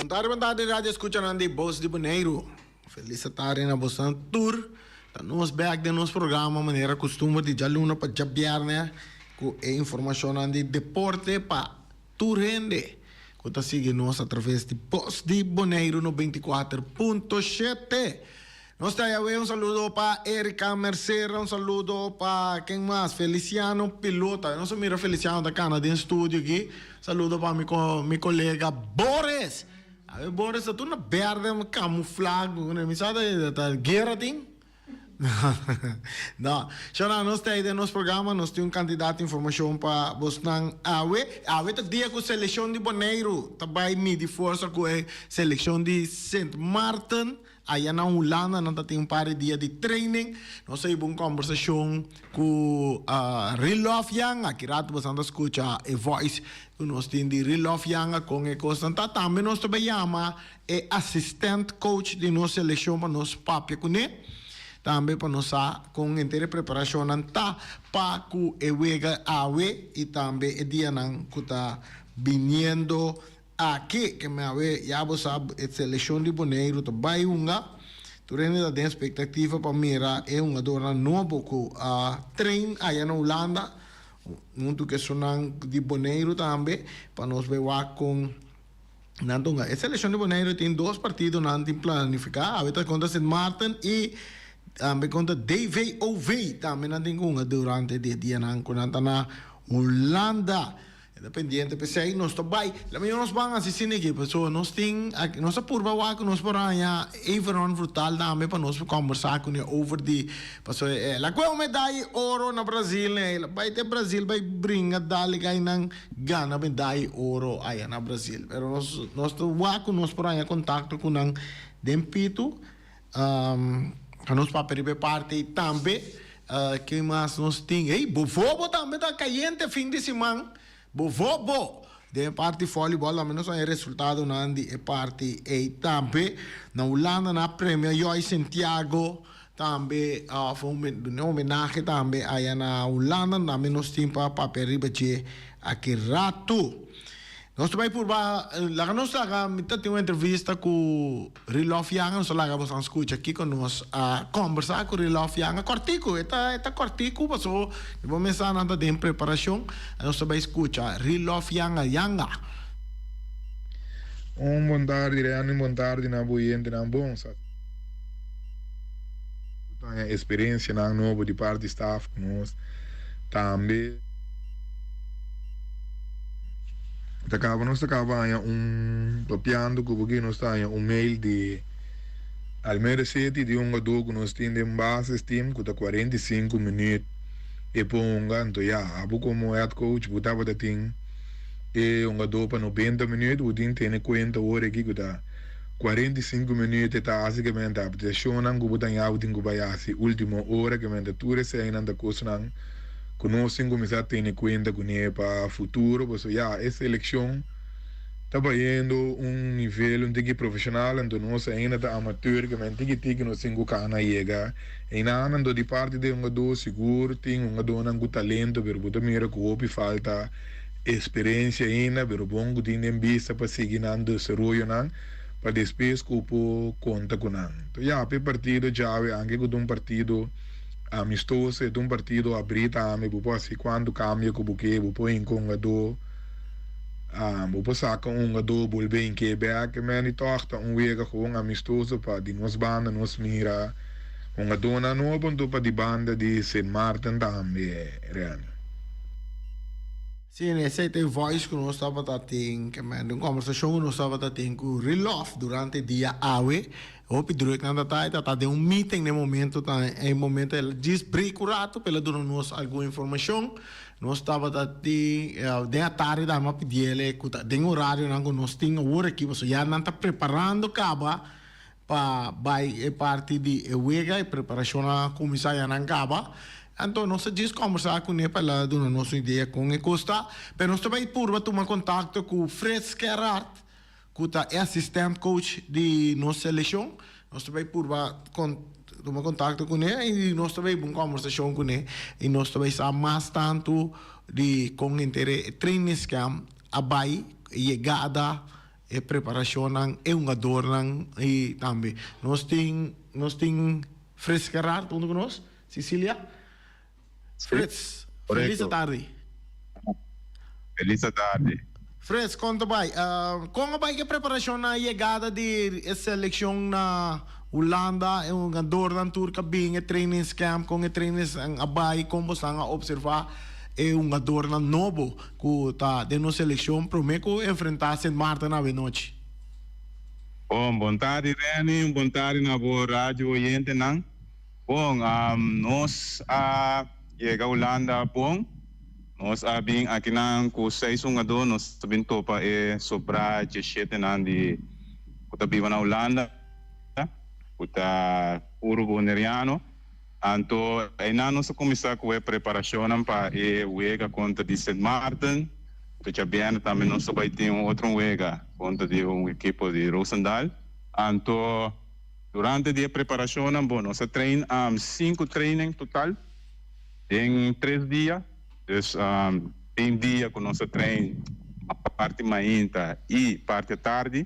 Boa tarde, rádio escuchando de Voz de Bonaire. Feliz tarde na Bosan Tour. Tá nos back de nosso programa, maneira costuma de jaluna para jabiar, né? Com informação de deporte para tour rende. Que tá seguindo nós através de Voz de Bonaire no 24.7. Nós está aí, saludo para Erika Mercera, saludo para quem mais? Feliciano Pilota. Nós mira Feliciano da Canadá em estúdio aqui. Saludo para meu colega Boris. A ver, Boris, tu na verde, camuflado, né? Me sabe, tá guerra tem? Não. Já nós está aí no nosso programa, nós temos candidato de informação para você não tá dia com a seleção de Bonaire, também midi força com a seleção de Saint Martin. Aí na Holanda, nós temos par de dias de training. Nós temos uma conversação com Rilof Yang, aqui rato bastante escuta a voice que nós temos de Rilof Yang com a coisa. Também nós também chama assistant coach de nossa seleção para nós papia com ele. Também para nós com inteira preparação tá para que ewega awe e também dia não que tá vindo aqui que me ave já você sabe a seleção de Bonaire to vai turene da expectativa para mira é dona novo com trein aí na Holanda muito que sonan de Bonaire também para nós ver com Nantonga. A seleção de Bonaire tem dois partidos não tem planificar a contra Saint Martin e também contra DVOV também não tem durante o dia não quando na Holanda. Dependiente, porque aí nós também, la maioria nós vamos assistir aqui, pessoal, nós tem, nós apurva o que nós poranya, everon brutal também para nós conversar com ele over de, pessoal, la qual medalha ouro na Brasil, vai ter Brasil vai brincar dali kay nang gana medalha ouro aí na Brasil, pero nós o nós poranya contato com nang dempito, para nós papel parte também, que mais nós tem, bovo também tá caiente fim de semana. Bovobo de parte voleibol a menos é resultado na de parte e também na Holanda na Premier Joy Santiago também foi uma homenagem também aí na Holanda na menos tempo para peribe aqui rato nós também por lá nós tem uma entrevista com Rilof Yang nós lá vamos escutar aqui com nós a conversar com Rilof Yang cortico está cortico passou vamos começar nada de preparação nós também escutar Rilof Yang bom tarde na boiente na bom a experiência na novo de parte staff nós também nós acabamos papiando que nós temos mail de Almeida City de jogador que nós temos em base team que está 45 minutos e ponga então já abo como head coach botava da team e jogador para 90 minutos o team tem conta hora aqui que está 45 minutos está basicamente a applicação não que botar em áudio que vai assim última hora que mente tudo se ainda da coisa não conosco começar a ter conta com ele para futuro, porque já essa eleição está indo nível um profissional, então nós ainda está amador, que a gente tem que nós temos que chegar. E na de parte de jogador seguro, tem jogador com talento, mas botar mira que houve falta experiência ainda, mas bom que tem em vista para seguir no desenvolvimento, para depois que conta com ele. Então já para partido já anche com partido amistoso é partido abrir também assim quando cambia com o buquê põe com jogador saca jogador volver em Quebec mas torta vega com amistoso para de nós banda nós mira jogador na novo para de banda de Saint Martin também real. Sim, esse é o voice que nós estava tendo, que é uma conversação que nós estava tendo com o Rilof durante o dia AWE. O Pedro que anda tá de meeting no momento, em momento ele diz brincurato pela dando nós alguma informação. Nós estava de a tarde da uma pedir ele que tem horário não que nós tem hora aqui, você já não está preparando caba para vai parte de wega e preparação a começar já não caba. Então, nós diz conversar com ele para dar a nossa ideia com ele custa, mas nós também por tomar contato com o Fred Skerrard, que é assistente coach de nossa seleção. Nós também por tomar contato com ele e nós também uma conversação com ele e nós também sabemos mais tanto de com interesse treinos que a vai chegada preparação ng jogador ng e também nós tem Frescarar, tudo conosco, Cecília? Fritz, feliz tarde. Feliz tarde. Fritz, conta bem, como vai que a preparação na chegada de seleção na Holanda, é um jogador da turca bem e training camp com e trainings ang abay como estão a observar é um jogador na novo que tá de nossa seleção prometo enfrentar Saint Martin na noite. Bom tarde, Reni. Bom tarde na boa rádio oyente nang. Bom, nós chega a Holanda, bom. Nós abing aqui nang ku 6 jogador, nós sabem topa sobra 17 nang de kuta biva na Holanda. Kuta puro boneriano. Anto, na nós começar com a preparação para o contra de Saint Martin. Que bem também nós vai ter outro wega contra de equipe de Rosendal. Anto durante a preparação, bom, nós trein 5 training total em 3 dias. Então, tem dia que nós trein a parte manhã e parte tarde.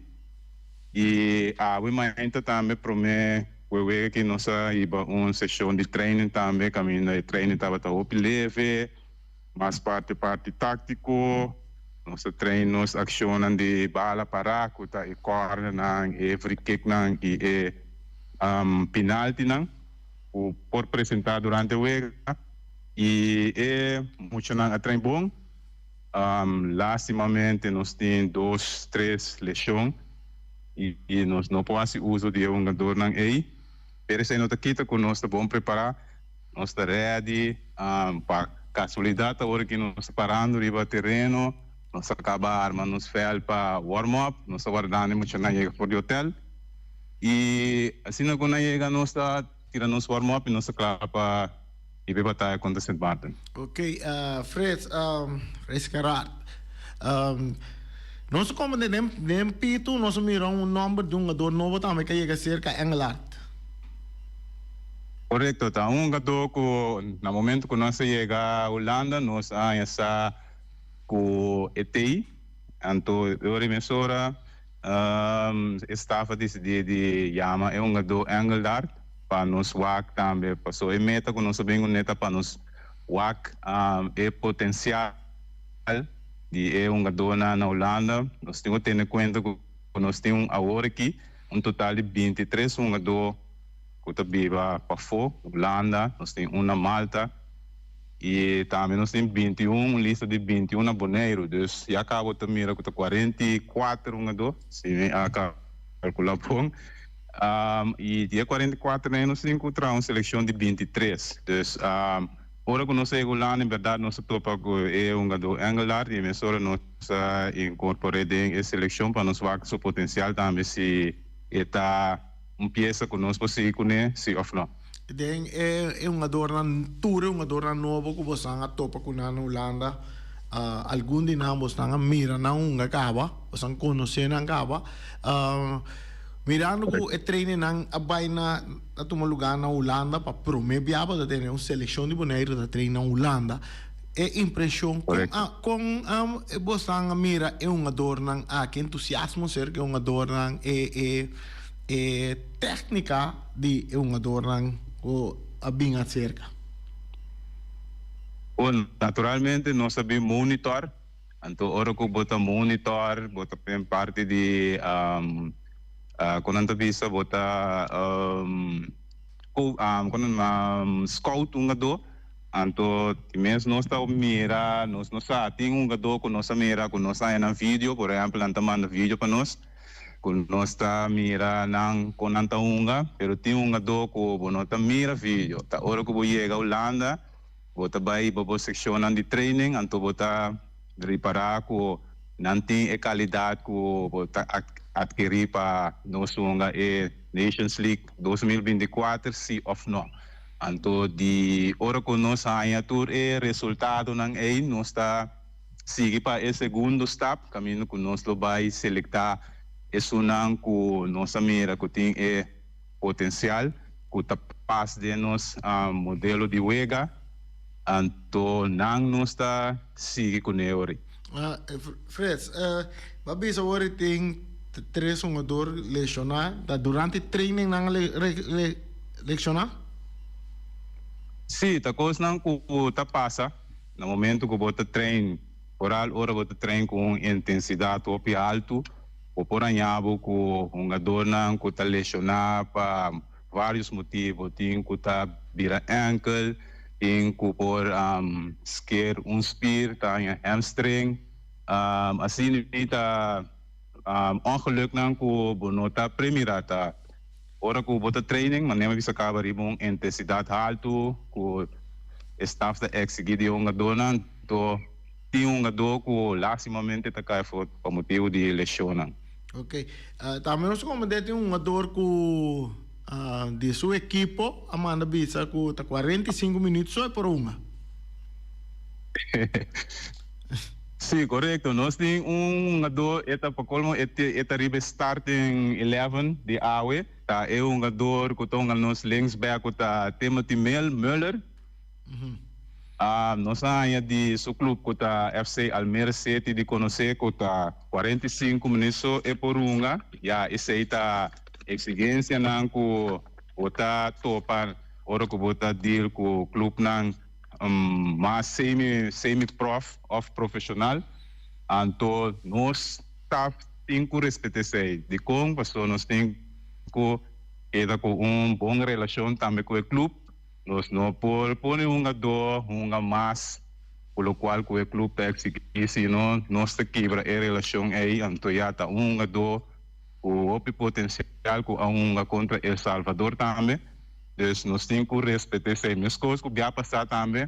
E a manhã também promete que nós iba uma sessão de treino também, caminho de treino estava leve, mas parte tático. Nós treinamos ações de bala para kuta e corner e free kick e penalti por apresentar durante o jogo e muito a treino bom. Lastimamente nós temos 2, 3 lesões e nós não podemos usar de um jogador aí. Pero se nós kita que nós estamos preparar, nós estamos ready para casualidade agora que nós estamos parando riba terreno. Nós acabamos nos fel para warm-up, nós aguardamos muito na chega por hotel. E assim que nós chega, nós está tirando nos warm-up e nós acaba e vai batalha contra Saint Martin. Ok, Fritz, Frescarar. Nós como de pito, nós miramos número de jogador novo também que chega cerca Engelhardt. Correto, tá. Jogador que no momento que nós chega a Holanda, nós essa com ETI, então eu emissora estava de chama jogador Engelhardt para nos WAC também passou a meta que nós bem neta para nos WAC potencial de jogador na Holanda. Nós temos que ter em conta que nós temos agora aqui total de 23 jogador que está viva para fora Holanda, nós temos uma Malta. E também nós temos 21, lista de 21 boneiro. Então, já acabou de mirar com 44 jogadores, se acaba calcular bom. E dia 44 nós temos uma seleção de 23. Então, agora que nós chegamos lá, na verdade, nós topa com o jogador Engelhardt e a emissora nós incorporamos em seleção para nós ver o potencial também se está uma peça que nós podemos conhecer, se ou não. Den é um jogador na tour, um jogador novo que você a topa com na Holanda. Algum de nós você a mira na acaba, você conhece na acaba. Mirando que treine na abay na toma lugar na Holanda para promebiaba de ter uma seleção de boneiro da treine na Holanda. É impressão com você a mira é um jogador na que entusiasmo ser que um jogador na técnica de um jogador na o bem acerca. Bom, naturalmente nós sabemos monitor, então ora que bota monitor, bota parte de quando anta visa bota quando scout jogador, então mesmo nós está mira, nós tem jogador que nós mira, que nós sai na vídeo, por exemplo, anta manda vídeo para nós. Nós está mira nang konanta unga, pero tem jogador que não está mira vídeo. Tá hora que chega a Holanda, bota vai para seção de training, então bota reparar que não tem a qualidade que bota adquirir para nós unga Nations League 2024 se ou não. Então de hora que nós saímos tour resultado nang nós está sigue para o segundo step, caminho que nós vai selectar unang que nossa mira que tem potencial que está paz de nos modelo de wega então não nos está sigue com ele. Fritz, babisa ori ting três jogadores lesionar, durante training não lesionar? Sim, tá coisa não que tá passa. No momento que você treina, por a hora você treina com intensidade top alto, ou por anhabo que o jogador não que tá lesionar para vários motivos, tem que tá vira ankle, tem que por scare spear, tá em hamstring, assim tá ongeluk não que o nota primeira tá. Ora que você training, mas nem bisa acaba ribong intensidade alto, que staff da exigir de jogador não, to tem jogador que lastimamente tá cai por motivo de lesão. Ok. Também nós como tem um jogador que de sua equipo, Amanda Bisa, que está 45 minutos só por uma. Sim, correto. Nós temos jogador, para colmo, ribe starting 11 de AWE. Tá, é um jogador que está nos linksback, que tá Timothy Müller. Nós temos de seu clube, que tá FC Almere City, de conhecer, que tá 45 minutos é por uma. Já, essa é a exigência que está topar, ora que está deal com o clube não. Mas semi-prof, off-profissional, então nós staff tem que respeitar de como pastor nós tem que ter uma boa relação também com o clube, nós não por pôr jogador, mais, por lo qual o clube exige, senão nós quebra a relação aí, então já está jogador o potencial com a contra El Salvador também. Dus nós temos que respeitar essas minhas coisas que já passaram também.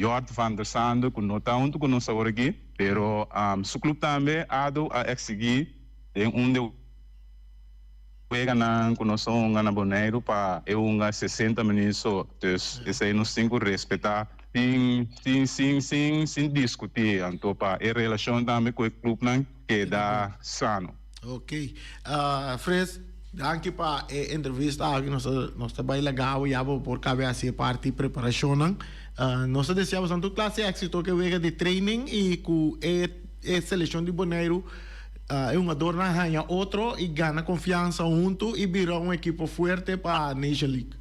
Jort van der Sande, que não está onde nós estamos aqui, mas o clube também a exigir onde pega na conosco na Boneiro para eu 60 minutos. Então, isso aí nós temos que respeitar sem discutir. Então, para a relação também com o clube não queda sano. Ok. Fres, danke para a entrevista aqui, nós trabalhamos legal e por cabeça parte de preparação. Nós desejamos tanto classe éxito que vega de training e com a seleção de Boneiro é uma dor na ranha outro e ganha confiança junto e vira uma equipe forte para a Nation League.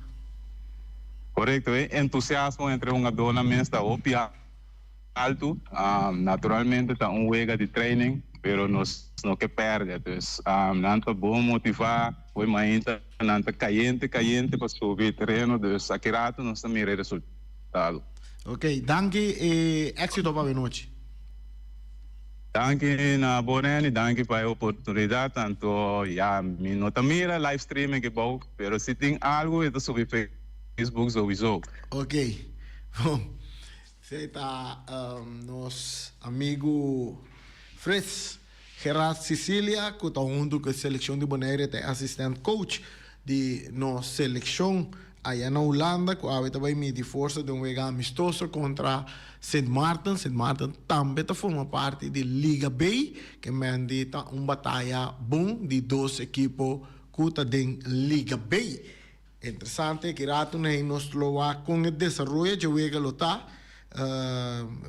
Correto, entusiasmo entre uma dona mesta opia alto, naturalmente está vega de training, pero nós não que perde, então não está bom motivar, foi mais não está caliente para subir terreno, então aqui rato nós também resultado. Ok, danke e éxito para a noite. Danke na Boreni, danke para a oportunidade, tanto já me nota mira live streaming que bom, pero se tem algo é sobre Facebook sowieso. Ok, bom, você está nosso amigo Fritz Gerard Sicilia, que está junto com a seleção de Bonaire, é assistente coach de nossa seleção aí na Holanda, que a também me de força de jogo amistoso contra Sint Maarten. Sint Maarten também forma parte da Liga B, que mande uma batalha bom de dois equipos que estão na Liga B. Interessante que rato nós loa com o desenvolvimento de jogo lota.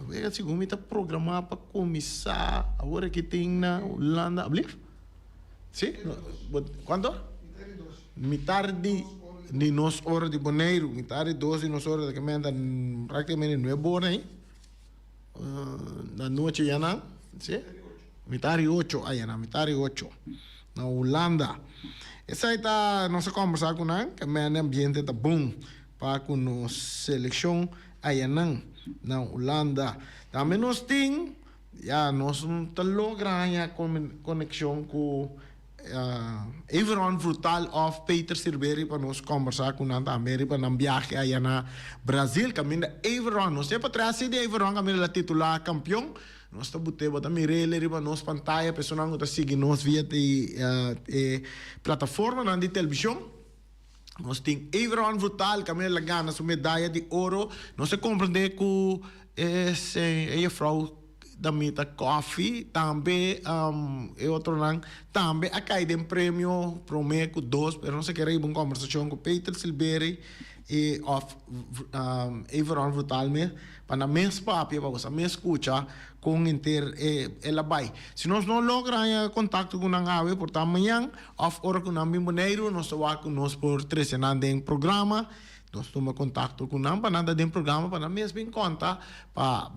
Vega segundo está programado para começar agora que tem na Holanda, ablif? Sim? Quando? Metade de nós hora de Boneiro, metade 12 nós hora que manda praticamente não é boa, né? Na noite já não, sim? Metade 8, aí na metade 8 na Holanda. Essa aí tá nossa conversa com nós, que o ambiente tá bom para com nossa seleção aí na Holanda. Também nós temos, já nós tá logrando a conexão com Everon Brutal of Peter Silveri para nós conversar com nós também para um viagem aí na Brasil, caminho Everon. Nós temos para trás de Everon, caminho lá titular campeão. Nós estamos botando mirele para nós pantalla, pessoal que está seguindo nós via de plataforma de televisão. Nós temos Everon Brutal, caminho lá ganha sua medalha de ouro. Nós compreende que essa frau da mita coffee também outro não também a cair de prêmio prometo 2, pero não se quer ir uma conversação com Peter Silveri Everon brutalmente para mes papi para você me escucha com inter ela vai se nós não logra contato com a ave por amanhã of hora com nami moneiro nós vai com nós por 3 anos em programa nós toma contato com nós para nada em programa para mesmo bem conta para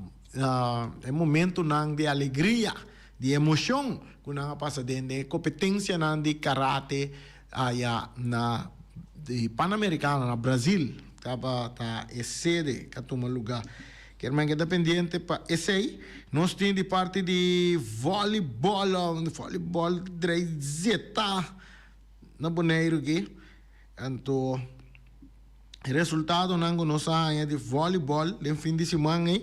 é momento nang de alegria de emoção com nang passa de competência nang de karate na de Pan-Americano na Brasil tá sede que toma lugar que é mais dependente para esse aí nós temos de parte de voleibol 3 na Bonaire aqui então resultado nango nós é de voleibol no fim de semana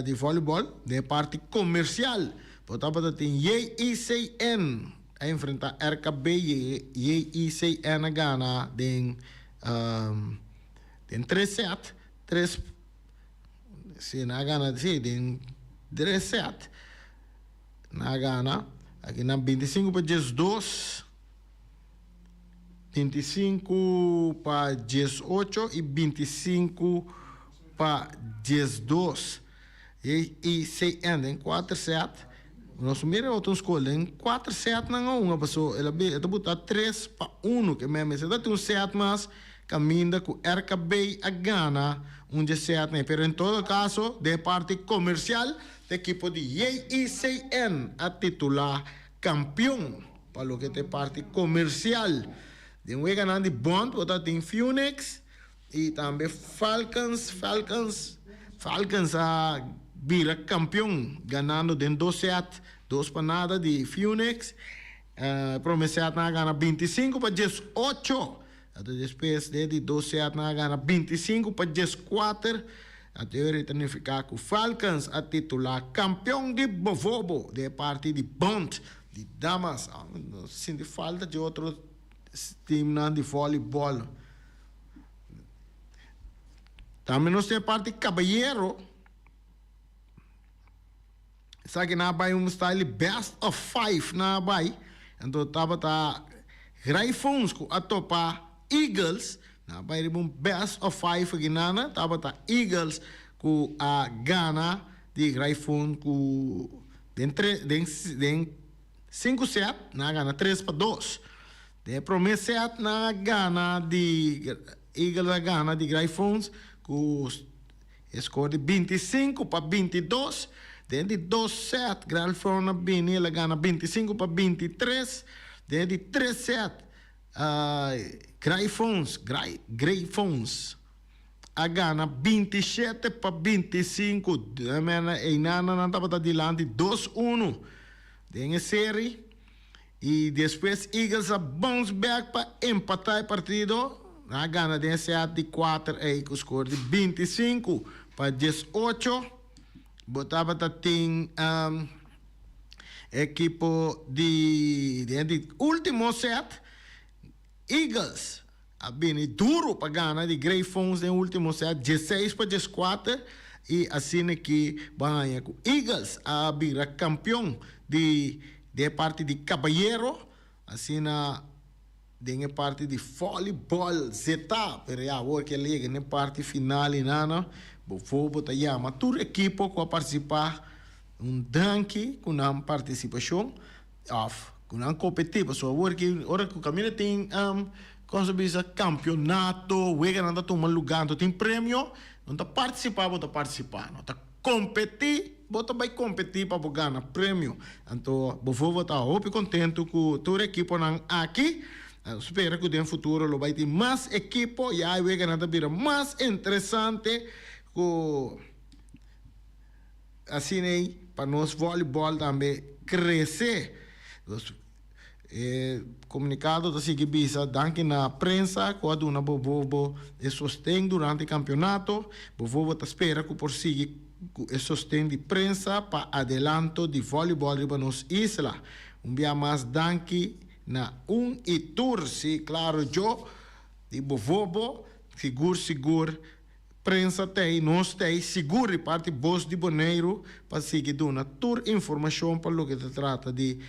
de voleibol de parte comercial portanto tem JECN a enfrentar RKB JECN a Ghana tem 3-7 se na Ghana tem 3-7 na Ghana aqui na 25 para 2 25 para 18 e 25 para 12 e se anda em 4-7 nós mira outra escola em 4-7 não uma pessoa ela botar 3 para 1 que mesmo se dá um 7 mas caminha com RKB a Ghana onde 7 né pero em todo caso de parte comercial de equipo de JECN a titular campeão para lo que te parte comercial de um ganando de Bond botar tem Phoenix e também Falcons a vira campeão ganhando de 2 para nada de Phoenix promessado na gana 25 para 18 depois de 12 na gana 25 para 14 até ficar com Falcons a titular campeão de Bovobo de parte de Bond de damas sem falta de outro time de voleibol também nós temos parte caballero sabe na vai style best of 5 na vai então tá Gryphons com a topa Eagles na vai best of 5 aqui nana tá Eagles com a Ghana de Gryphons com den 5-7 na Ghana 3 para 2 de promessa na Ghana de Eagles a Ghana de Gryphons com score de 25 para 22 de 2-7 Gryphons na Bini ela Ghana 25 para 23 de 3-7 Gryphons a Ghana 27 para 25 e nana não estava adiante 2-1 de série e depois Eagles a bounce back para empatar o partido na Ghana de 4 com score de 25 para 18 botava tem equipo de último set Eagles a bem duro para Ghana de Gryphons no último set 16 para 14 e assim que banha com Eagles a vira campeão de parte de caballero assim na de parte de voleibol zeta pero já vou que liga na parte final e nana vou botar chama todo equipo que participar danke com a participação com a competição só hora que o caminho tem como se diz campeonato wega nada toma lugar então tem prêmio não tá participar não tá competir vai competir para ganhar prêmio então vou estar contente com toda a equipe aqui espero que no futuro vai ter mais equipo e aí vai nada vir mais interessante com assim aí para nós voleibol também crescer comunicado da seguinte bisa danke na prensa quando uma bobo sostém durante o campeonato bobo tá espera que por seguir sostém de prensa para adelanto de voleibol para nos isla dia mais danke na e tour se claro eu de bobo seguro prensa tem nós tem seguro parte boss de Bonaire para seguir dona tour informação para o que se trata de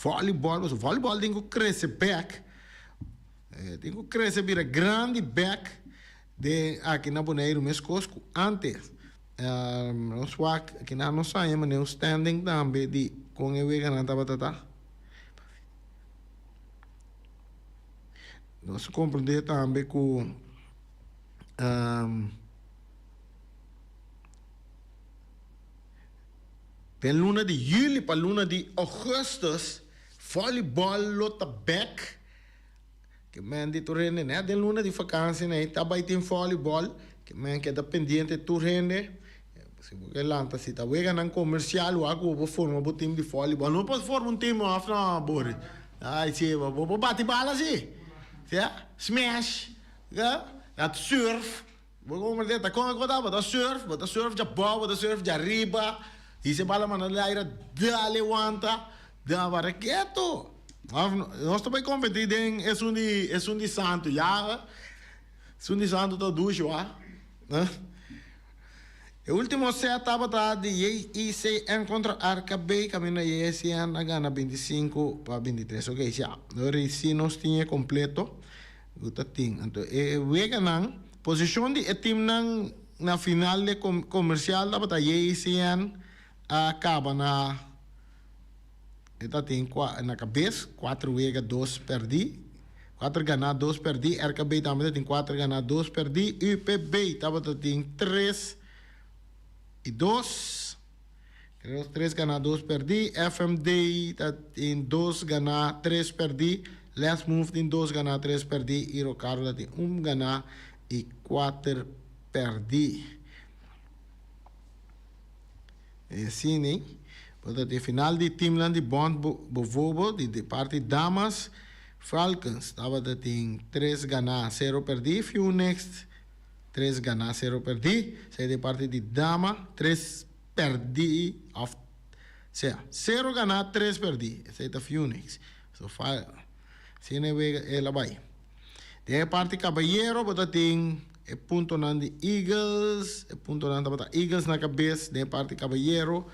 voleibol tem que crescer back tem que crescer vira grande back de aqui na Bonaire mes cosco antes. Nos wak aqui na nossa área mas standing também de com a wega na tabatata. Nós compreender também com de luna de juli para luna de augustus voleibol lota back que men de torrende né de luna de vakansie né também tem voleibol que men que tá pendiente torrende se você lanta se tá wega nan comercial o algo vou formar um time de voleibol não pode formar um time afna bore ai se vou bater bala assim smash at surf vou compreender tá com a coisa surf já boa surf já riba e se bala manalaira da levanta da baraqueto nós também competir em é um de santo já é um de santo todo ducho o último set estava de ICN contra Arcabay caminho ICN a gana 25 para 23 ok já agora se nós tinha completo então wega nang posição de time nang na final de comercial estava ICN acaba na esta tem na cabeça 4 wega 2 perdi 4 ganhar 2 perdi RKB também tem 4 ganhar 2 perdi UPB estava tem 3 e 2 3 ganhar 2 perdi FMD tem 2 ganhar 3 perdi Last Move tem 2 ganhar 3 perdi e Rocarla tem 1 ganhar e 4 perdi assim, né? Portanto, a final de Teamland de Bond Bovobo, de parte damas, Falcons, estava tem 3 ganhar, 0 perdi, Phoenix, 3 ganhar, 0 perdi, sai de parte de dama, 3 perdi, of, seja, 0 ganhar, 3 perdi, sai da Phoenix. So, assim, ela vai. De parte caballero, portanto, tem ponto de Eagles, ponto de Eagles na cabeça, de parte caballero,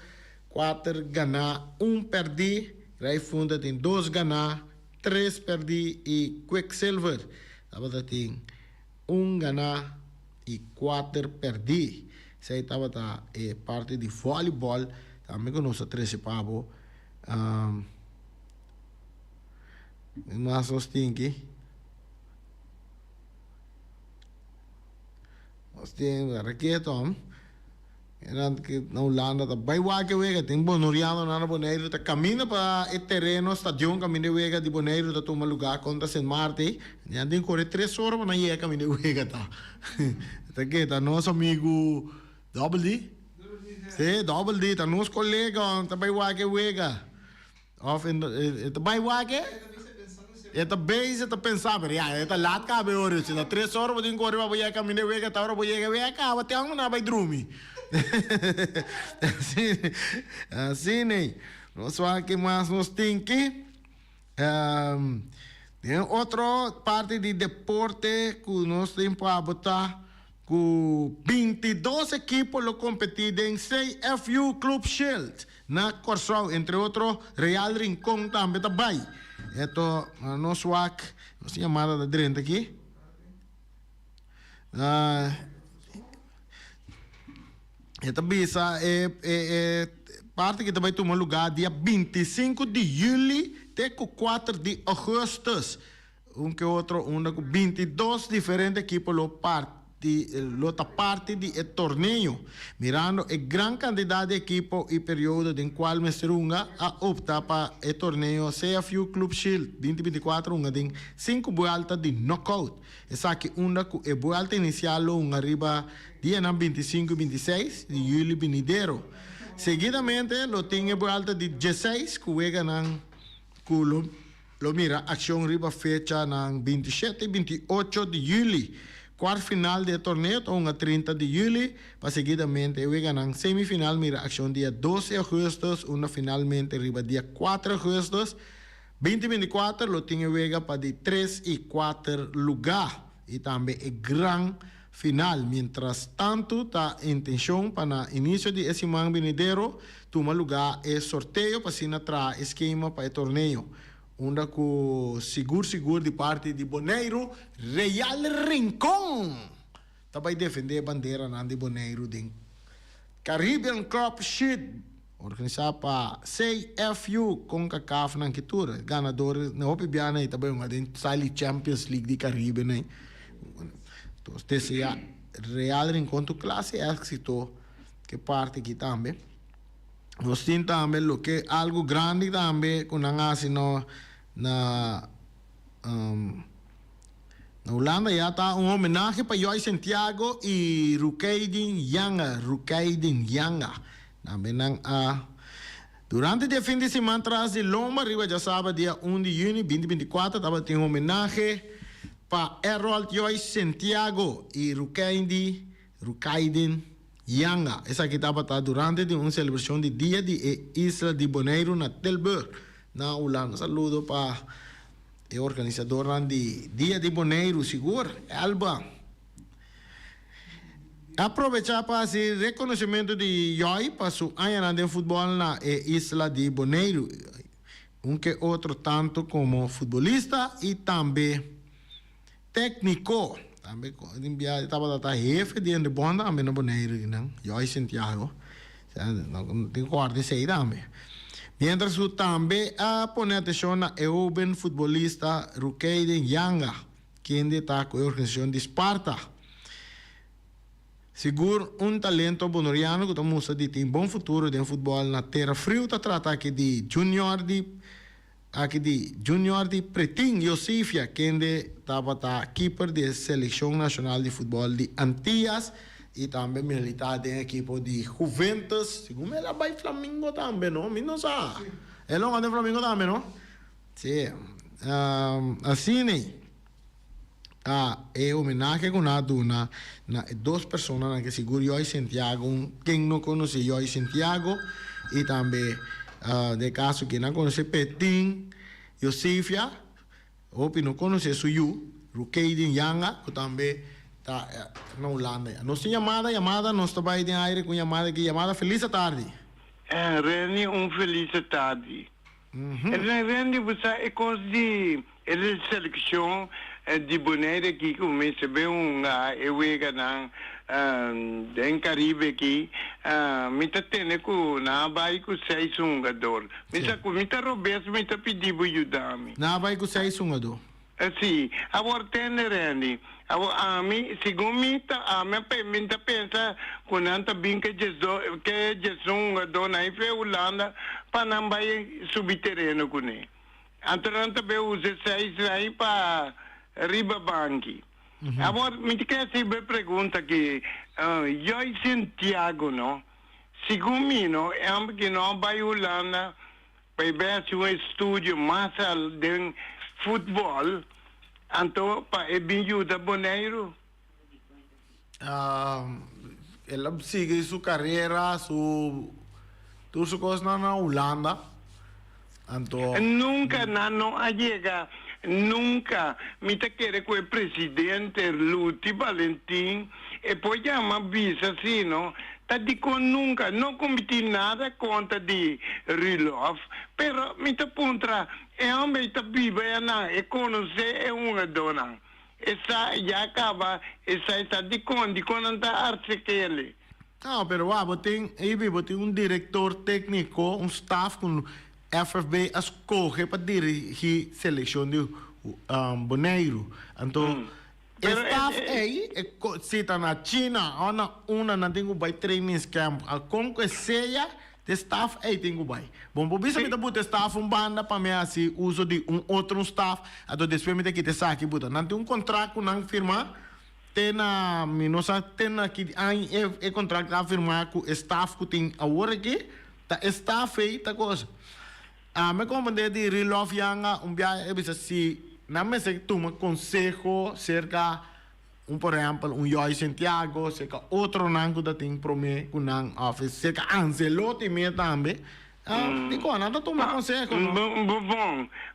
4 ganhar, 1 perdi, Rai Funda tem 2 ganhar, 3 perdi e Quicksilver, tem 1 ganhar e 4 perdi. Isso aí estava parte de voleibol, também conosco 13 pavo, mas nós temos aqui. Nós temos raquete, na Holanda, vai que wega, tem bonoriano na Bonaire, tá caminha para o terreno, estadião, caminha wega de Bonaire, tá toma lugar contra Saint Martin, já tem correr 3 horas para não ir caminha wega, tá. Tá que tá nosso amigo Double D? Sim, Double D, tá nosso colega, tá vai que wega. Of in tá vai que? Eta base eta pensava, eta lat ka be ore, se da 3 horas podem correr para ir caminhar wega, tá hora para ir wega, até ang na vai dormir. Assim, né? Nós vamos que mais nós temos que tem outra parte de deporte que nós temos para botar com 22 equipos lo competido em CFU Club Shield na Corsão, entre outros Real Rincón também também. Esto nosso WAC, nossa chamada da direita aqui. Esta bisa parte que também toma lugar dia 25 de julho até 4 de agosto. Que outro, com 22 diferentes equipos lo parte de torneio, mirando a grande quantidade de equipos e período em qual Mestrunga a optar para o torneio CFU Club Shield 2024, tem 5 vueltas de knockout. Essa aqui com a vuelta inicial arriba dia 25 e 26 de julho venidero. Seguidamente, tem a vuelta de 16 que juega lo mira ação arriba fecha 27 e 28 de julho. Quarto final do torneio, a 30 de julho, para seguidamente, juega na semifinal, mira ação dia 12 de agosto, finalmente arriba dia 4 de agosto. 2024, lo tinha juega para de 3 e 4 lugar. E também é grande final. Mientras tanto, a intenção para o início de esse ano venidero, tomar lugar é sorteio para se entrar esquema para o torneio. Onda com seguro de parte de Bonaire, Real Rincón. também defender a bandeira na de Bonaire din Caribbean Cup Sheet organizado para CFU com CACAF na Quitura ganadores na Opibiana e também uma den Sally Champions League de Caribe né então esse é real encontro classe éxito que parte aqui também nós temos também o que algo grande também com a assim na Holanda já está homenagem para Joy Santiago e Rukaydin Yanga. Também durante o fim de semana atrás de Loma, arriba já sabe, dia 1 de junho 2024, estava tendo homenagem para Harold Joy Santiago e Rukaydin Yanga. Essa aqui estava durante uma celebração de dia de Isla de Bonaire na Tilburg, na Holanda. Saludo para o organizador de Dia de Bonaire, seguro, Alba. Aprovechar para esse reconhecimento de Joy para su año de futebol na Isla de Bonaire, que outro tanto como futebolista e também técnico. Também estava jefe de banda também na Bonaire, Joy Santiago. Não tem corte aí também. Mientras que também a poner atenção na jovem futebolista Rukaydin Yanga, que está com a organização de Esparta. Seguro talento bonoriano que estamos de tem bom futuro de futebol na terra frio, está trata aqui de junior de Pretim Josefia, que estava keeper de seleção nacional de futebol de Antillas e também militar de equipo de Juventus. Segundo ela vai Flamengo também, não? Não sabe. Ela vai de Flamengo também, não? Sim. Assim, né? É homenagem com na duas pessoas que seguro Joy Santiago, quem não conhece Joy Santiago e também de caso que não conhece Petin Josefia, ou não conhece Suyu, Rukaydin Yanga, que também está na Holanda. Nossa chamada, nós trabalhamos em aire com chamada feliz tarde. Reni, feliz tarde. Reni, você é coisa de seleção de Bonaire que começa bem ewega em Caribe aqui, me tá tendo com na vai com 6 jogador. Me tá Roberto me tá pedindo ajuda-me. Na vai com 6 jogador. Sim, agora tem Randy. A mim, segundo me tá pensa com anta bem que Jesus dona aí para Holanda para não vai subir terreno com ele. Antaranta be usa 6 aí para Ribabanque. Agora me quer saber pergunta que Joy Santiago não, segundo mim não, é que não vai Holanda para ver um estúdio massa de futebol, então para bem ajuda Bonaire. Ela sigue sua carreira, tudo su coisa na Holanda. Nunca não chega, nunca. Me te quer com o presidente Luti Valentim e poi chama visa assim, não? Tá dico nunca, não cometi nada contra de Rilov, pero me te puntra é homem tá viva e conhecer é uma dona. Essa já acaba, essa está de quando tá artiquele. Não, pero tem diretor técnico, staff com FFB escolhe para dirigir seleção de Bonaire. Então, staff aí, se está na China, não tem que training camp. Como que seja, de staff aí tem que vai. Bom, por isso, me botar staff banda para mim assim, uso de outro staff, então depois me tem que ter aqui, não tem contrato não firma. Tem aqui é contrato a firmar com o staff que tem agora aqui, tá staff aí, tá coisa. Me comandei de Rilov Yanga, dia é assim, não me sei que toma conselho cerca, por exemplo, Joy Santiago, cerca outro nango da tem para mim, com nang office, cerca Ancelotti me também. Dico, nada toma conselho.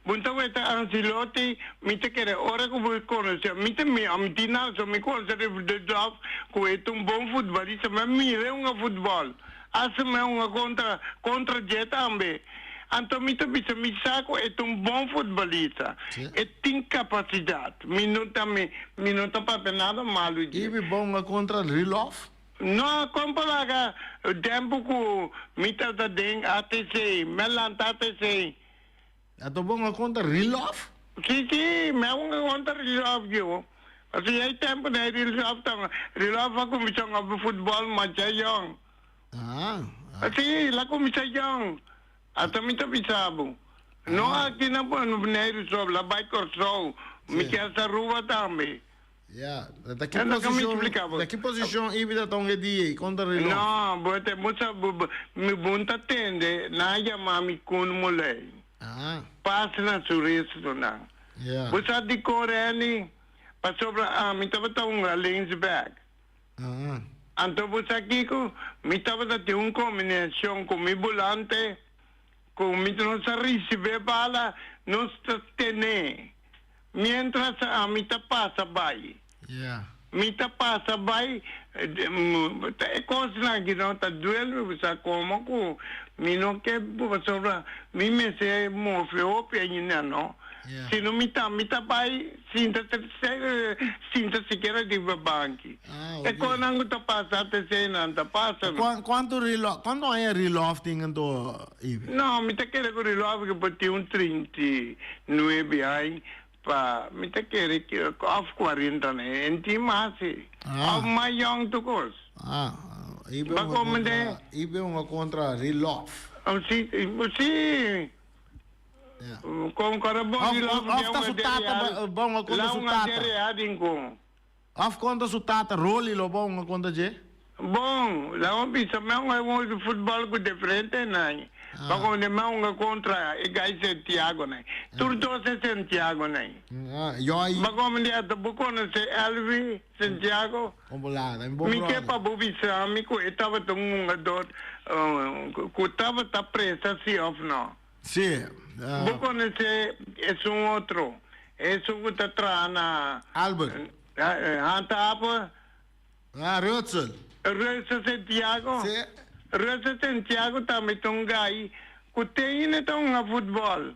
Bom, então esta Ancelotti, me te quer, ora que vou conhecer, me te me amtina, so me conhecer de job, com um bom futebolista, mas me é um futebol. Assim é uma contra jet também. Antomita bisa Misako é bom futebolista. Sim. Tem capacidade. Minuta para nada malo. Ibi bom nga contra Rilov? No, comparaga tempo ko mita da ding ATC, melan ATC. Ato bom nga contra Rilov? Sí, me un contra Rilov yo. Kasi ay tempo na Rilov tang Rilov ako misang ng football macayong. Kasi la ko misayong. Ato mita bisabo. No aki na po no Rilov la bay corso. Mi sa ruwa tambe. Yeah. Daqui posição ibi da tonga di contra Rilov? No, bote musa mi bunta tende na ya mami kun mulay. Pas na suris to na. Yeah. Busa di koreni pa sobra mi tava ta un lanes back. Anto busa kiko mi tava ta un combinação com mi volante com mi non sa riceve bala non sta tene. Mientras mi ta pasa bai. Yeah. Mita pasa bai coisa na ginota duelo bisa como ko mino que sobra mi me se move o pianina no se no mita bai sinta siquiera di banchi e con ango ta pasa te se nan ta pasa quando hai Rilov tingando ibi? No, mita che le Rilov che poti un 39 ai pa mita kere off 40 ne enti masi of my young to course ibe un contra Rilov. Si con carabon Rilov bom contra su tata of contra su tata Roli lo bom contra je bom la un bisa me un football con differente nai Bako ne maunga contra e gai Santiago nei. Turdo se Santiago nei. Bako me dia to buko ne se Elvi Santiago. Ombolada, mi che pa bubi sami ko etava tunga dot ko tava ta presa si of no. Sì. Buko ne se es un otro. Es un tatrana Albert. Hanta apa? Rutzel. Rutzel Santiago. Sì. Rasa Santiago também tão gai, que tem ainda tão a futebol.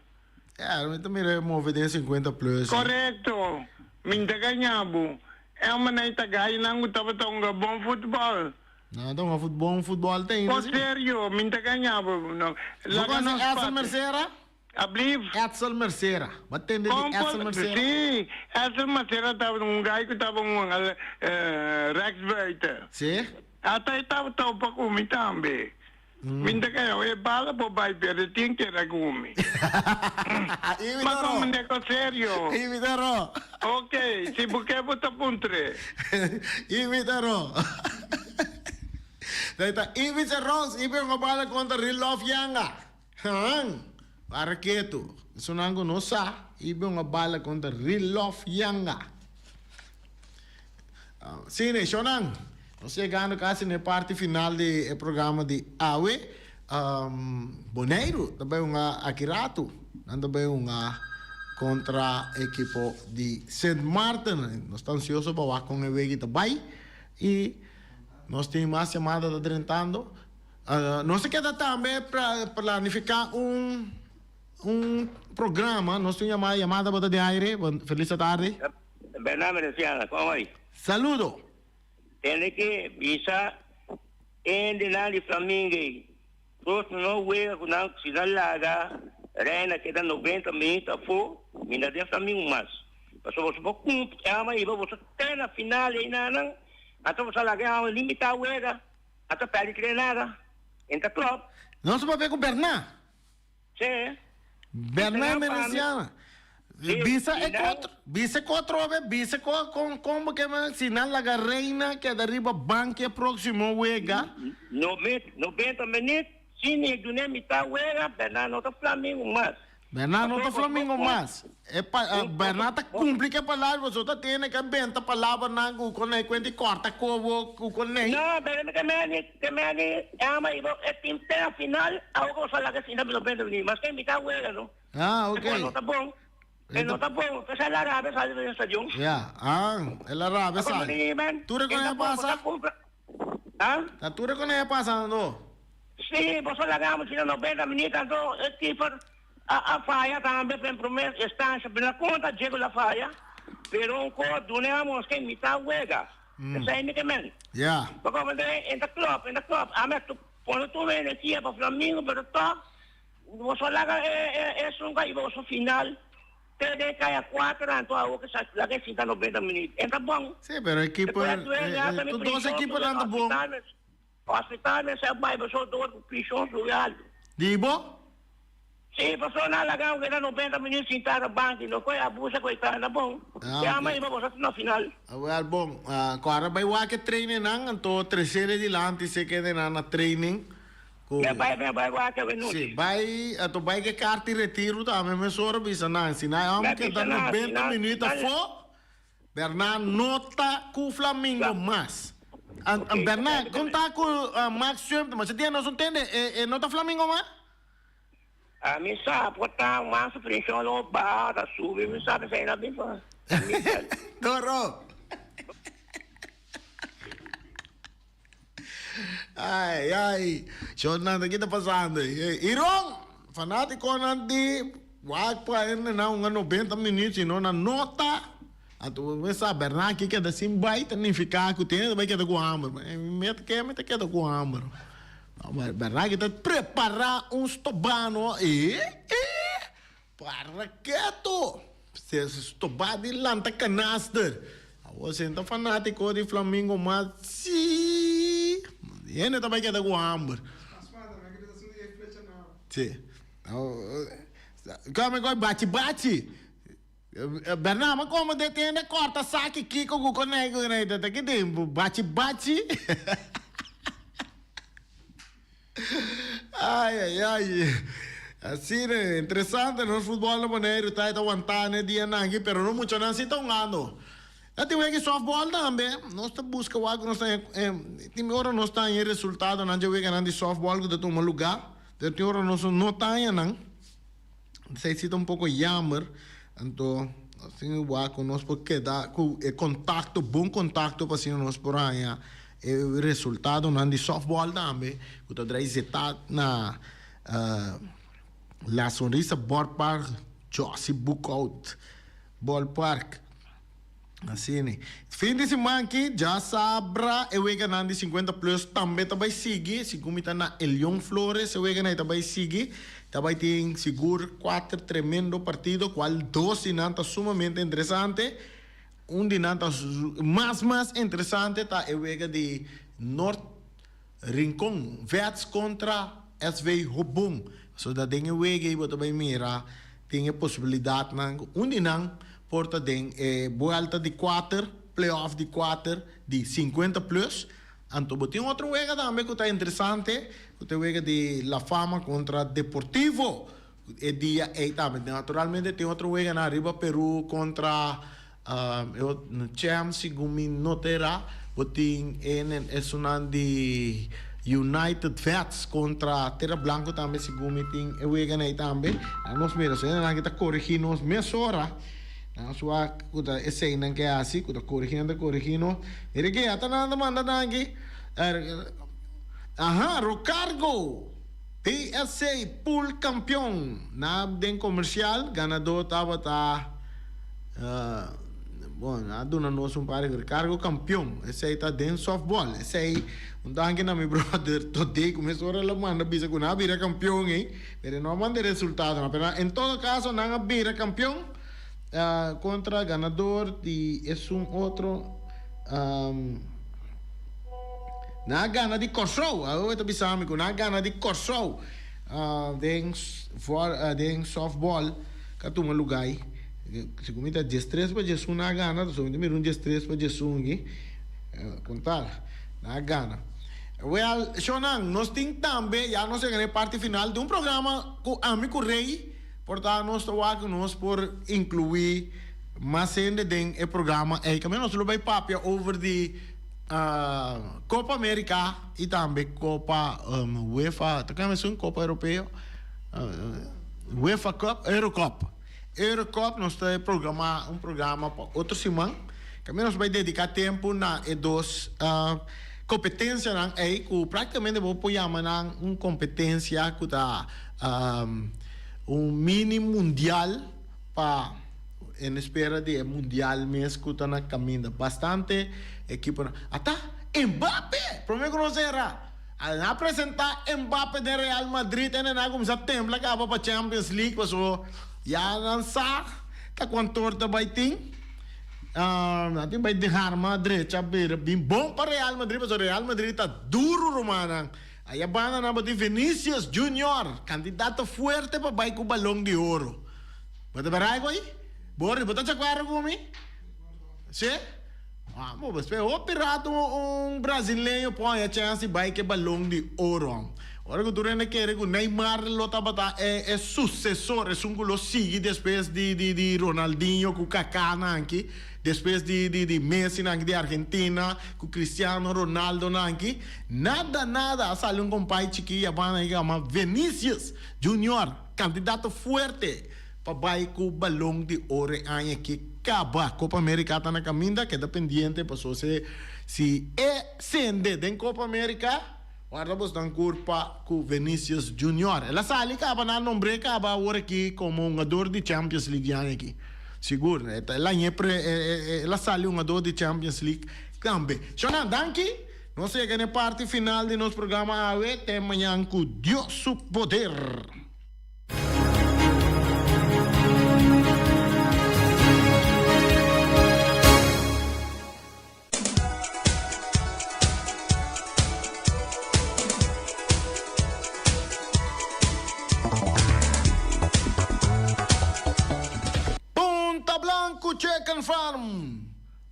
Eu também remove de 50 plus. Correto. Minta ganhabo. É uma naita gai não estava tão bom futebol. Não, então futebol tem. Por sério, minta ganhabo. Não. Lá no Etzel Mercera? Abliv. Etzel Mercera. Batende de Etzel Mercera. Sim, Etzel Mercera estava gai que estava Rex Buiter. Sim. Até estava tão para comer também. Minta kayo, bala po ba pero ting kira gumi. Mas como ko serio. Imitaro. Okay, si buke po tapuntre. Imitaro. Daita Imitaro, ibe nga bala contra Rilov yanga. Para quieto. Sunango no sa, ibe nga bala contra Rilov yanga. Sine, Shonang. Nós chegando quase na parte final do programa de AWE. Boneiro, também Akirato, também contra a equipe de St. Martin. Nós estamos ansiosos para com o Wegi também. E nós temos mais chamadas adelantando. Nós queda também para planificar programa. Nós temos uma chamada para de aire. Feliz tarde. Bernardo Mereciana, como vai? Saludo. Tem que bisa de lá de Flamengo. Todos não vê com a cidade larga, reina que dá 90 minutos for, ainda tem Flamengo mais. Mas você pode cumprir, mas você tem na final e não, até você largar limitar o era, até perde treinada, entra club. Não se pode ver com Bernard? Sim. Bernard Mereciana. Bisa como que me sinal la reina que derriba banque próximo huega. 90 minutos, sin el mitad huega, Bernardo no está Flamengo más. Bernardo no está Flamengo más. Bernardo cumple que palavra, você tem que inventar palavra na com a quando corta com nem. Não, Bernardo que me ama e é time até a final, algo só lá que sinal pelo bem do mas que mitad huega, não? Ok. Não tá bom. No tampoco, que es el árabe, sale del estadio. Ya, el árabe sale. ¿Tú reconoces pasando? ¿Ah? ¿Tú reconoces pasando? Sí, vos llegamos a 90 minutos, entonces el keeper a falla también, en primera instancia, pero la cuenta llegó la falla, pero un codo, dunemos que mitad juega. Esa es mi que Yeah. porque en the club, a mí cuando tú ves energía para Flamengo, pero todo, vos es un gallo, vos final, te de cae a 4, entonces la que cita 90 minutos. Entra bon. Sí, pero el equipo, dos equipos dando bom. Hospital, essa vai, pessoal, do pichão, do alto. Dibo? Sim, pessoal, na lagar, que era 90 minutos sentar banco, não foi abusa, coitada, na bom. E a mãe, você na final. Well, bom, agora vai o que treine nang, então terceira de lante se queda na training. Vai, que vem Sim, vai, então vai que carta e retiro, tá, mas só bisa nang, se não é que dá 90 minutos for, Bernard nota com o Flamengo mais. Bernard, conta com Max sempre, mas você tem não entende? Nota Flamengo mais? A mim sabe, botar uma supressão no bar, da sube, me sabe sair na bem fácil. Toro. Ai, show nada que tá passando. Irong, fanático nanti, wag pa na 90 minutos, não na nota. Então, você Bernard que da sim vai nem ficar com tem, vai que da com hambre. Mete que da com hambre. Bernard que tá preparar um estobano para quieto. Se estobar de lanta canaster. Você então fanático de Flamengo, mas sim. Ele também que da com hambre. Sim. Como bate. Bernard, mas como detende corta saque aqui com o conego, né? Tá aqui dentro, bate. Ai. Assim, né? Interessante, no futebol no maneiro, tá aguantando dia nangi, pero não muito não se tão ganhando. Eu tenho aqui softball também, nós tá busca algo, nós tá tem hora nós tá em resultado, não já vega de softball que tá um lugar, tem hora nós não tá em não. Sei se tá um pouco jammer. Então, assim, o conosco porque dá contato, bom contato para assim nós por aí, o resultado não de softball também, que tu traz etapa na La Sonrisa Ballpark, Josie Bookout Ballpark, assim, né? Fim de semana aqui já sabra, eu vou ganhar de 50 plus também vai seguir, se como está na Elion Flores, eu vou ganhar também seguir. Também tem seguro 4 tremendo partido, qual 2 dinantas sumamente interessante. Dinantas mais interessante tá o vega de North Rincon, Vets contra SV Hobung. So da tem o vega e também mira, tem a possibilidade na dinang porta den volta de 4, playoff de 4 de 50 plus. Então, tem outro vega também que está interessante, que é o vega de La Fama contra Deportivo. É dia 8 também. Naturalmente, tem outro vega na Riba Peru contra Champs, Gumi Notera. Tem de United Vets contra Terra Blanco também, Gumi tem o vega na também. Nós mesmos, nós está corrigindo nos mesora. Sua kuda essay nang kaya si kuda corrigindo ere que ata na demanda nangi Rocargo PSA pool campeão na den comercial ganador tava bom aduna nós pare Rocargo campeão esse aí tá den softball esse aí danke na meu brother today começou a la manda bisa kuna bira campeão pero não manda resultado apenas em todo caso nanga bira campeão contra ganador de es un otro na gana de Korsou eu tô bisami com na gana de Korsou den softball katuma lugar se comita 13 para Jesus na gana so me um 13 para Jesus aqui contar na gana well Shonan nós tem também já nós chegamos parte final de programa com amigo Rei. Portanto, nós estamos por incluir mais ainda no programa. E também nós vamos falar over de Copa América e também Copa UEFA. Também é Copa Europeia. UEFA Cup, Eurocup. Eurocup nós temos um programa para outra semana. Também nós vamos dedicar tempo na dois competência não é que praticamente vou pôr uma competência que tá mini mundial para em espera de mundial mesmo que está na caminho bastante equipo até Mbappé primeiro conhecerá al apresentar Mbappé de Real Madrid en algum setembro acaba para Champions League passou já lançar tá quanto torta vai ter natin vai deixar Madrid saber bem bom para Real Madrid mas o Real Madrid está duro romana aí a banda na de Vinicius Junior candidato fuerte para vai com o balão de ouro bota para aí Boris, bota chakwara comigo? Sim? Mas o pirata brasileiro põe a chance vai que balão de ouro. Ora que durante que o Neymar lota bata é sucessor, é um que sigue depois de Ronaldinho, com Kaká aqui, depois de Messi de Argentina, com Cristiano Ronaldo aqui. Nada, sale um compadre chiquinho, a Vinicius Junior, candidato fuerte. Pabai com o balão de ouro aqui acaba Copa América está na caminho que é dependente para se sende da Copa América agora vamos dar curva com Vinicius Junior ela sai acaba na nome acaba agora aqui como um jogador de Champions League aqui seguro ela sai um jogador de Champions League também Shona danke não sei que na parte final de nosso programa até amanhã com Deus o poder.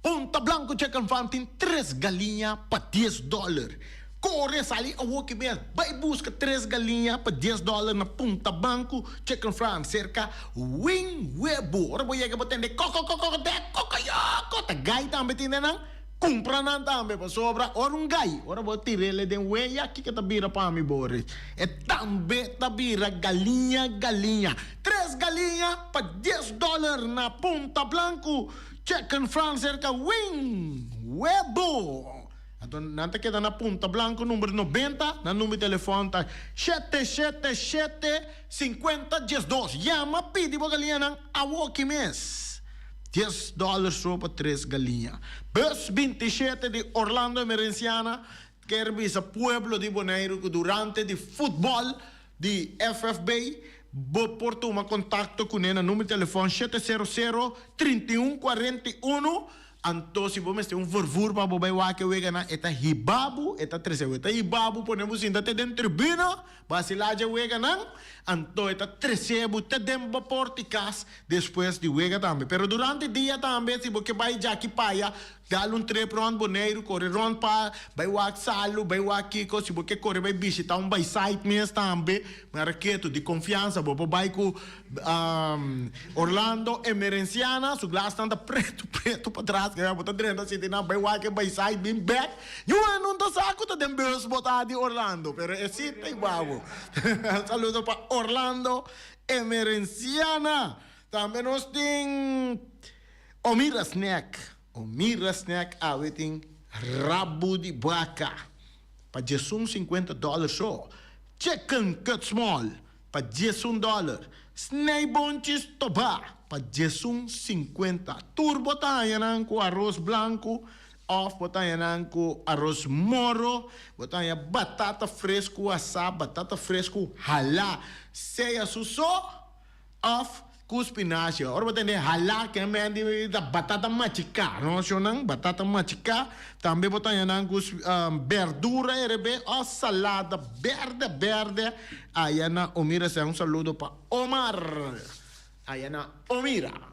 Punta Blanco Chicken Farm tem 3 galinhas para $10. Corre, sali a walk mesmo. Vai busca 3 galinhas para $10 na Punta Blanco Chicken Farm, cerca Wing Webo. Ora vou chegar para atender coco, tá gai também tem não? Compra não também para sobra. Ora gai. Ora vou tirar ele de wei aqui que tá bira para mim, Boris. É também tá bira galinha. 3 galinhas para $10 na Punta Blanco Chicken Farm, cerca Wing Webo. Então, nanti kita na Punta Blanco, número 90, na número de telefone tá 777-50-12. Llama, pede para galinha ng awaki mes. $10 só para 3 galinhas. Bus 27 de Orlando Emerenciana, que revisa Pueblo de Bonaire, que durante de futebol de FFB, por tomar contato com ele, número de telefone 700-3141. Então, se você tem vervoer para você que você gana, é hibabu, é 13. É hibabu, podemos ir até dentro da tribuna, basilaja você gana. Então, é 13, você tem para porticas, depois de você também. Pero durante o dia também, se você vai já aqui para dá trip ron boneiro, corre ron pa, vai wak salo, vai wak kiko, se você corre vai visitar vai site mesmo também, marqueto de confiança, você vai com Orlando Emerenciana, su glass tanda preto para trás, que é botar dentro assim, não vai wak vai site bem back, e o ano não saco tá dem beus botar de Orlando, pero é sim tem babo. Saludo para Orlando Emerenciana. Também nós tem Omira Snack aweting rabo de vaca para $50 só. Chicken cut small para $10. Snake bunches toba para $50. Turbo tayanan com arroz branco, off botayanan com arroz moro, botaya batata fresco assado, batata fresco halá, ceia só off com espinafre. Ora vou ter halá que é da batata machica, não é batata machica. Também botar com verdura ou salada verde. Aí na Omira, um saludo para Omar. Aí na Omira.